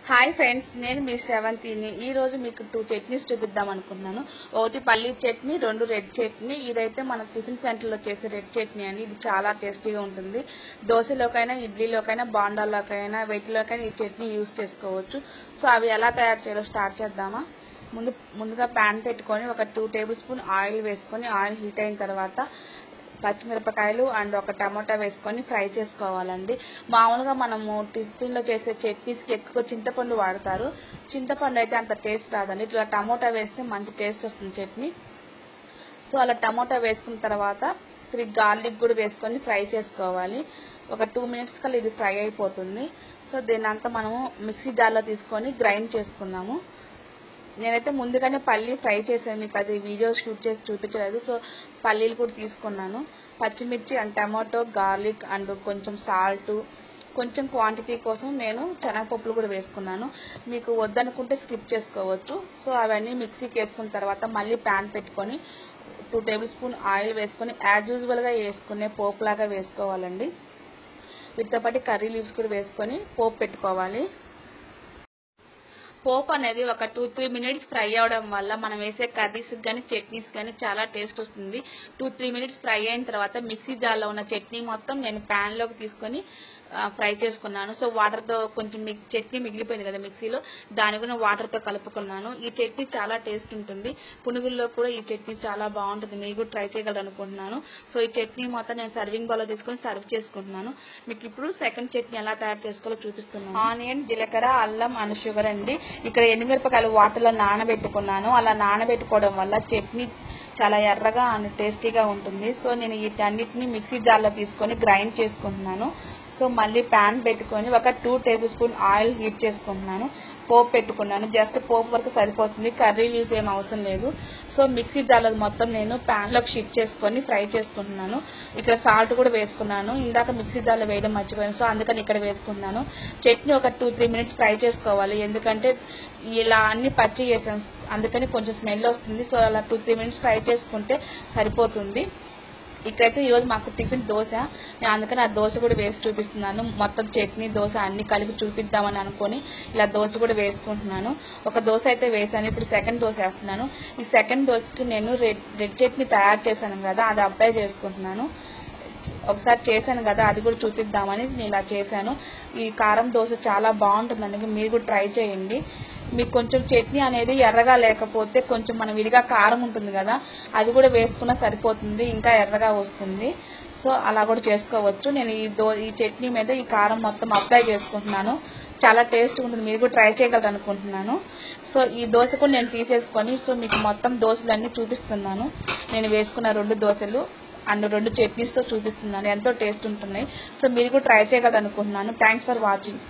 Hi friends, నేను మీ శ్రవంతిని. ఈ రోజు మీకు 2 చట్నీస్ చూపిద్దాం అనుకుంటున్నాను. ఒకటి పల్లీ చట్నీ, 2 రెడ్ చట్నీ. ఇదైతే మన టిఫిన్ సెంటర్లో చేసే రెడ్ చట్నీ అండి. ఇది చాలా టేస్టీగా ఉంటుంది. దోశలోకైనా, ఇడ్లీలోకైనా, బాండాల్లోకైనా, వేటిలోకైనా ఈ చట్నీ యూజ్ చేసుకోవచ్చు. సో అవి ఎలా తయారు చేయాలో స్టార్ట్ చేద్దామా? ముందుగా ప్యాన్ పెట్టుకొని ఒక 2 టేబుల్ స్పూన్ ఆయిల్ వేసుకొని, ఆయిల్ హీట్ అయిన తర్వాత పచ్చిమిరపకాయలు అండ్ ఒక టమోటా వేసుకొని ఫ్రై చేసుకోవాలండి. మామూలుగా మనము టిఫిన్లో చేసే చట్నీస్కి ఎక్కువ చింతపండు వాడతారు. చింతపండు అయితే అంత టేస్ట్ రాదండి. ఇట్లా టమోటా వేస్తే మంచి టేస్ట్ వస్తుంది చట్నీ. సో అలా టమోటా వేసుకున్న తర్వాత 3 గార్లిక్ కూడా వేసుకొని ఫ్రై చేసుకోవాలి. ఒక 2 మినిట్స్ కల్లా ఇది ఫ్రై అయిపోతుంది. సో దీన్ని అంతా మనము మిక్సీ జార్లో తీసుకొని గ్రైండ్ చేసుకున్నాము. నేనైతే ముందుగానే పల్లి ఫ్రై చేశాను, మీకు అది వీడియో షూట్ చేసి చూపించలేదు. సో పల్లీలు కూడా తీసుకున్నాను. పచ్చిమిర్చి అండ్ టమాటో, గార్లిక్ అండ్ కొంచెం సాల్ట్, కొంచెం క్వాంటిటీ కోసం నేను శనగపప్పులు కూడా వేసుకున్నాను. మీకు వద్దనుకుంటే స్కిప్ చేసుకోవచ్చు. సో అవన్నీ మిక్సీకి వేసుకున్న తర్వాత మళ్ళీ ప్యాన్ పెట్టుకొని 2 టేబుల్ స్పూన్ ఆయిల్ వేసుకొని యాజ్ యూజువల్గా వేసుకునే పోపులాగా వేసుకోవాలండి. వీటితో పాటు కర్రీ లీవ్స్ కూడా వేసుకొని పోపు పెట్టుకోవాలి. పోపు అనేది ఒక 2-3 మినిట్స్ ఫ్రై అవడం వల్ల మనం వేసే కర్రీస్ కానీ చట్నీస్ కానీ చాలా టేస్ట్ వస్తుంది. 2-3 మినిట్స్ ఫ్రై అయిన తర్వాత మిక్సీ జార్లో ఉన్న చట్నీ మొత్తం నేను ప్యాన్లోకి తీసుకొని ఫ్రై చేసుకున్నాను. సో వాటర్తో కొంచెం చట్నీ మిగిలిపోయింది కదా మిక్సీలో, దాని కూడా వాటర్తో కలుపుకున్నాను. ఈ చట్నీ చాలా టేస్ట్ ఉంటుంది. పునుగుల్లో కూడా ఈ చట్నీ చాలా బాగుంటుంది. మీరు కూడా ట్రై చేయగలరు అనుకుంటున్నాను. సో ఈ చట్నీ మొత్తం నేను సర్వింగ్ బౌల్లో తీసుకొని సర్వ్ చేసుకుంటున్నాను. మీకు ఇప్పుడు సెకండ్ చట్నీ ఎలా తయారు చేసుకోవాలో చూపిస్తున్నాను. ఆనియన్, జీలకర్ర, అల్లం అండ్ షుగర్ అండి. ఇక్కడ ఎండుమిరపకాయలు వాటర్లో నానబెట్టుకున్నాను. అలా నానబెట్టుకోవడం వల్ల చట్నీ చాలా ఎర్రగా అండ్ టేస్టీగా ఉంటుంది. సో నేను వీటన్నిటిని మిక్సీ జార్లో తీసుకొని గ్రైండ్ చేసుకుంటున్నాను. సో మళ్ళీ ప్యాన్ పెట్టుకొని ఒక 2 టేబుల్ స్పూన్ ఆయిల్ హీట్ చేసుకుంటున్నాను. పోపు పెట్టుకున్నాను. జస్ట్ పోపు వరకు సరిపోతుంది, కర్రీ యూజ్ ఏం అవసరం లేదు. సో మిక్సీ జార్లో మొత్తం నేను ప్యాన్లోకి షిఫ్ట్ చేసుకొని ఫ్రై చేసుకుంటున్నాను. ఇక్కడ సాల్ట్ కూడా వేసుకున్నాను. ఇందాక మిక్సీ జార్లో వేయడం మర్చిపోయాను, సో అందుకని ఇక్కడ వేసుకుంటున్నాను. చట్నీ ఒక 2-3 మినిట్స్ ఫ్రై చేసుకోవాలి, ఎందుకంటే ఇలా అన్ని పచ్చి చేసాను అందుకని కొంచెం స్మెల్ వస్తుంది. సో అలా 2-3 మినిట్స్ ఫ్రై చేసుకుంటే సరిపోతుంది. ఇక్కడైతే ఈరోజు మాకు టిఫిన్ దోశ, నేను అందుకని ఆ దోశ కూడా వేసి చూపిస్తున్నాను. మొత్తం చట్నీ, దోశ అన్ని కలిపి చూపిద్దామని అనుకొని ఇలా దోశ కూడా వేసుకుంటున్నాను. ఒక దోశ అయితే వేసాను, ఇప్పుడు సెకండ్ దోశ వేస్తున్నాను. ఈ సెకండ్ దోశకి నేను రెడ్ చట్నీ తయారు చేశాను కదా, అది అప్లై చేసుకుంటున్నాను. ఒకసారి చేశాను కదా, అది కూడా చూపిద్దామని నేను ఇలా చేశాను. ఈ కారం దోశ చాలా బాగుంటుందండి, మీరు కూడా ట్రై చేయండి. మీకు కొంచెం చట్నీ అనేది ఎర్రగా లేకపోతే కొంచెం మనం విడిగా కారం ఉంటుంది కదా, అది కూడా వేసుకున్నా సరిపోతుంది, ఇంకా ఎర్రగా వస్తుంది. సో అలా కూడా చేసుకోవచ్చు. నేను ఈ చట్నీ మీద ఈ కారం మొత్తం అప్లై చేసుకుంటున్నాను. చాలా టేస్ట్ ఉంటుంది, మీరు కూడా ట్రై చేయగలరు అనుకుంటున్నాను. సో ఈ దోశ కూడా నేను తీసేసుకొని సో మీకు మొత్తం దోశలన్నీ చూపిస్తున్నాను. నేను వేసుకున్న 2 దోశలు అండ్ 2 చట్నీస్తో చూపిస్తున్నాను. ఎంతో టేస్ట్ ఉంటున్నాయి. సో మీరు కూడా ట్రై చేయగలరు అనుకుంటున్నాను. Thanks for watching.